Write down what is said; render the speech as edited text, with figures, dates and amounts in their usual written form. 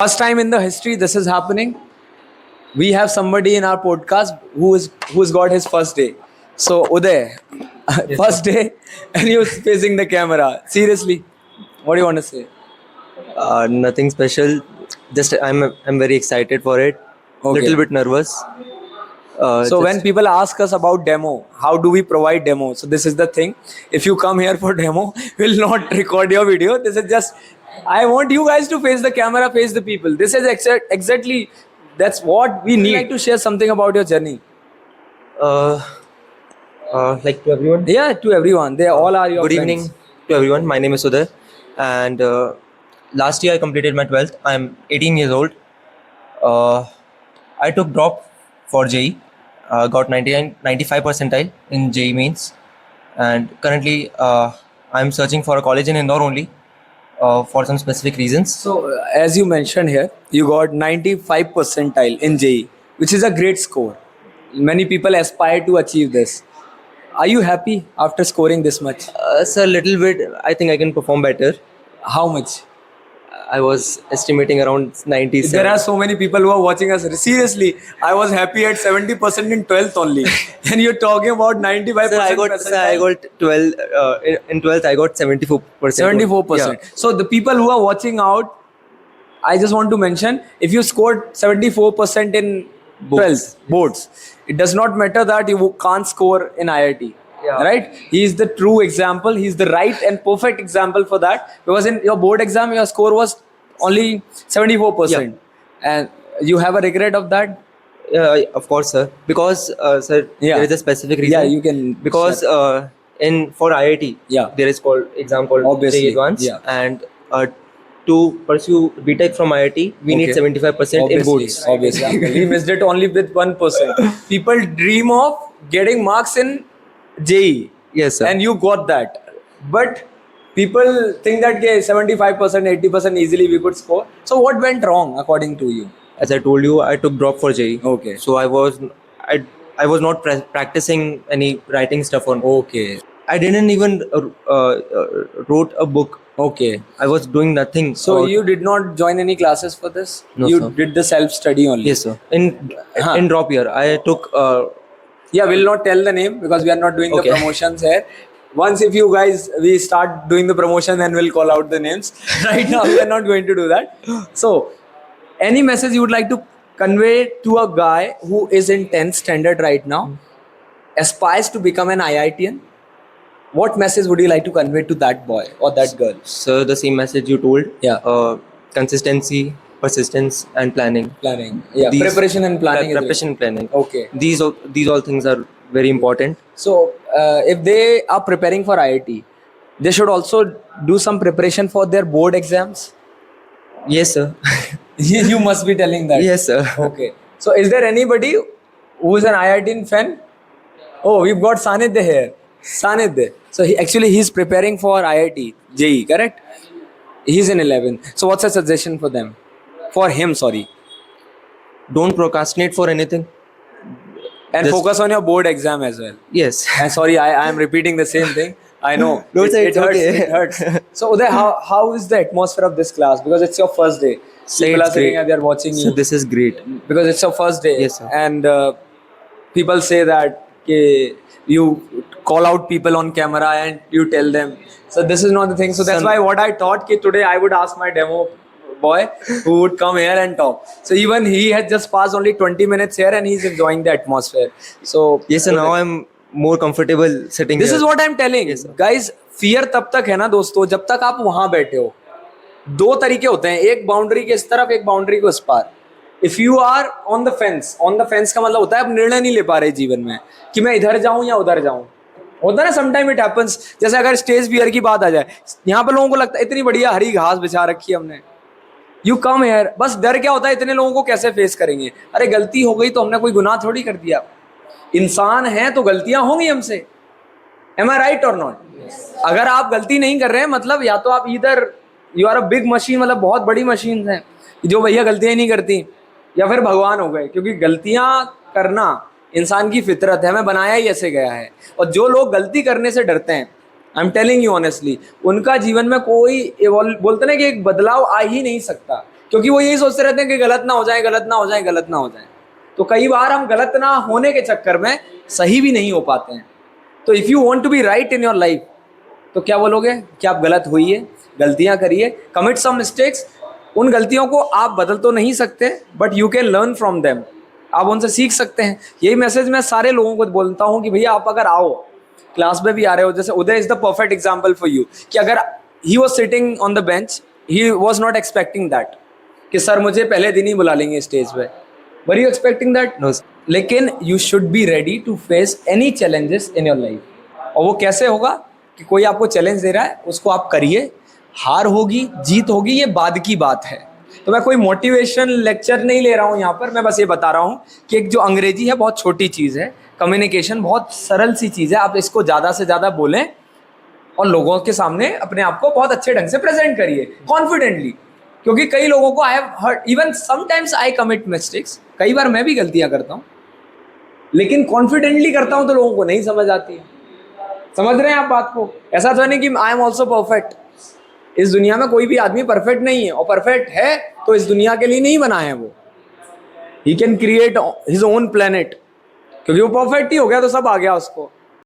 First time in the history this is happening. We have somebody in our podcast who's got his first day. So Uday, first day, and you're facing the camera. Seriously, what do you want to say? Nothing special. Just I'm very excited for it. Okay. Little bit nervous. So when people ask us about demo, how do we provide demo? So this is the thing. If you come here for demo, we'll not record your video. This is just, I want you guys to face the camera, face the people. This is exactly, that's what we need. Like to share something about your journey. uh, like to everyone. Yeah, to everyone. They all are your Good friends. evening to everyone. My name is Sudhir, and last year I completed my 12th. I'm 18 years old. I took drop for JEE. Got 95 percentile in JEE mains, and currently I'm searching for a college in Indore only. For some specific reasons. So, as you mentioned here, you got 95 percentile in JEE, which is a great score. Many people aspire to achieve this. Are you happy after scoring this much? So a little bit. I think I can perform better. How much? I was estimating around 97. There are so many people who are watching us. Seriously, I was happy at 70% in 12th only. And you're talking about 95%. Sir, I got 12. In 12th, I got 74%. 74%. So the people who are watching out, I just want to mention, if you scored 74% in 12th boards, it does not matter that you can't score in IIT. Yeah. Right? He is the true example. He is the right and perfect example for that. Because in your board exam, your score was only 74%. And you have a regret of that? Yeah, of course, sir. Because, sir, there is a specific reason. Yeah, you can. Because for IIT, there is exam called Obviously. JEE Advanced, Yeah. and to pursue BTech from IIT, we need 75% in boards. Obviously. We missed it only with 1%. People dream of getting marks in JEE. Yes, sir. And you got that. But people think that 75%, 80% easily we could score. So what went wrong according to you? As I told you, I took drop for JEE. Okay. So I was not practicing any writing stuff on. Okay. I didn't even wrote a book. Okay. I was doing nothing. So you did not join any classes for this? No, you sir. did the self-study only? Yes, sir. In drop year, I took. Yeah, we'll not tell the name because we are not doing Okay. the promotions here. Once if you guys, we start doing the promotion, then we'll call out the names. Right now, we are not going to do that. So, any message you would like to convey to a guy who is in 10th standard right now, aspires to become an IITian? What message would you like to convey to that boy or that girl? So the same message you told. Yeah. Consistency, persistence, and planning. Planning. Yeah. These- Preparation and planning. Preparation and planning. Okay. These all things are very important. So, if they are preparing for IIT, they should also do some preparation for their board exams. Yes, sir. You must be telling that. Yes, sir. Okay. So, is there anybody who is an IIT fan? Oh, we've got Sanidhya here. Sanidhya. So, he's preparing for IIT, JEE, correct? He's in 11. So, what's a suggestion for them? For him, sorry. Don't procrastinate for anything. And Just- focus on your board exam as well. Yes. And sorry, I am repeating the same thing. I know. No, sir, it it's hurts. okay. It hurts. So, Uday, how is the atmosphere of this class? Because it's your first day. People are it's sitting great. and they're watching So you. this is great. Because it's your first day. Yes, sir. And people say that you call out people on camera and you tell them. So this is not the thing. So that's why what I thought today I would ask my demo boy who would come here and talk. So even he had just passed only 20 minutes here and he's enjoying the atmosphere. So Yes, sir. Now I'm more comfortable sitting this here. Is what I am telling guys fear तब तक है ना दोस्तों जब तक आप वहां बैठे हो. दो तरीके होते हैं, एक बाउंड्री के इस तरफ, एक बाउंड्री को इस पार. If you are on the fence का मतलब होता है आप निर्णय नहीं ले पा रहे जीवन में कि मैं इधर जाऊं या उधर जाऊं. होता है ना समटाइम इट हैपेंस. जैसे अगर स्टेज फियर की बात आ जाए, यहाँ पे लोगों को लगता है इतनी बढ़िया हरी घास बिछा रखी है हमने, यू कम हेयर, बस डर क्या होता है इतने लोगों को कैसे फेस करेंगे. अरे गलती हो गई तो हमने कोई गुनाह थोड़ी कर दिया. इंसान है तो गलतियां होंगी हमसे. Am I right or not? अगर आप गलती नहीं कर रहे हैं मतलब या तो आप इधर you are a big machine, मतलब बहुत बड़ी मशीन है जो भैया गलतियां ही नहीं करती, या फिर भगवान हो गए. क्योंकि गलतियां करना इंसान की फितरत है, हमें बनाया ही ऐसे गया है. और जो लोग गलती करने से डरते हैं, I am telling you honestly, उनका जीवन में कोई बोलते ना कि एक बदलाव आ ही नहीं सकता. क्योंकि वो यही सोचते रहते हैं कि गलत ना हो जाए, गलत ना हो जाए, गलत ना हो जाए। तो कई बार हम गलत ना होने के चक्कर में सही भी नहीं हो पाते हैं। तो if you want to be right in your life, तो क्या बोलोगे कि आप गलत होइए, गलतियां करिए, कमिट सम मिस्टेक्स। उन गलतियों को आप बदल तो नहीं सकते, but you can learn from them, आप उनसे सीख सकते हैं। यही मैसेज मैं सारे लोगों को बोलता हूँ कि भैया आप अगर आओ, क्लास में भी आ रहे हो, जैसे Uday is the perfect example for you, कि अगर he was sitting on the bench, he was not expecting that कि सर मुझे पहले दिन ही बुला लेंगे स्टेज पे। Were you expecting that? No. लेकिन you should be ready to face any challenges in your life. और वो कैसे होगा कि कोई आपको चैलेंज दे रहा है, उसको आप करिए, हार होगी जीत होगी ये बाद की बात है। तो मैं कोई मोटिवेशन लेक्चर नहीं ले रहा हूँ यहाँ पर, मैं बस ये बता रहा हूँ कि एक जो अंग्रेजी है बहुत छोटी चीज़ है, कम्युनिकेशन बहुत सरल सी चीज़ है, आप इसको ज़्यादा से ज़्यादा बोलें और लोगों के सामने अपने आप को बहुत अच्छे ढंग से प्रेजेंट करिए कॉन्फिडेंटली। क्योंकि कई लोगों को I have hurt, even sometimes I commit mistakes, कई बार मैं भी गलतियां करता हूँ, लेकिन कॉन्फिडेंटली करता हूँ तो लोगों को नहीं समझ आती है। समझ रहे हैं आप बात को? ऐसा तो नहीं कि आई एम ऑल्सो परफेक्ट। इस दुनिया में कोई भी आदमी परफेक्ट नहीं है, और परफेक्ट है तो इस दुनिया के लिए नहीं बना है वो। He can create his own planet, क्योंकि वो परफेक्ट ही हो गया तो सब आ गया उसको।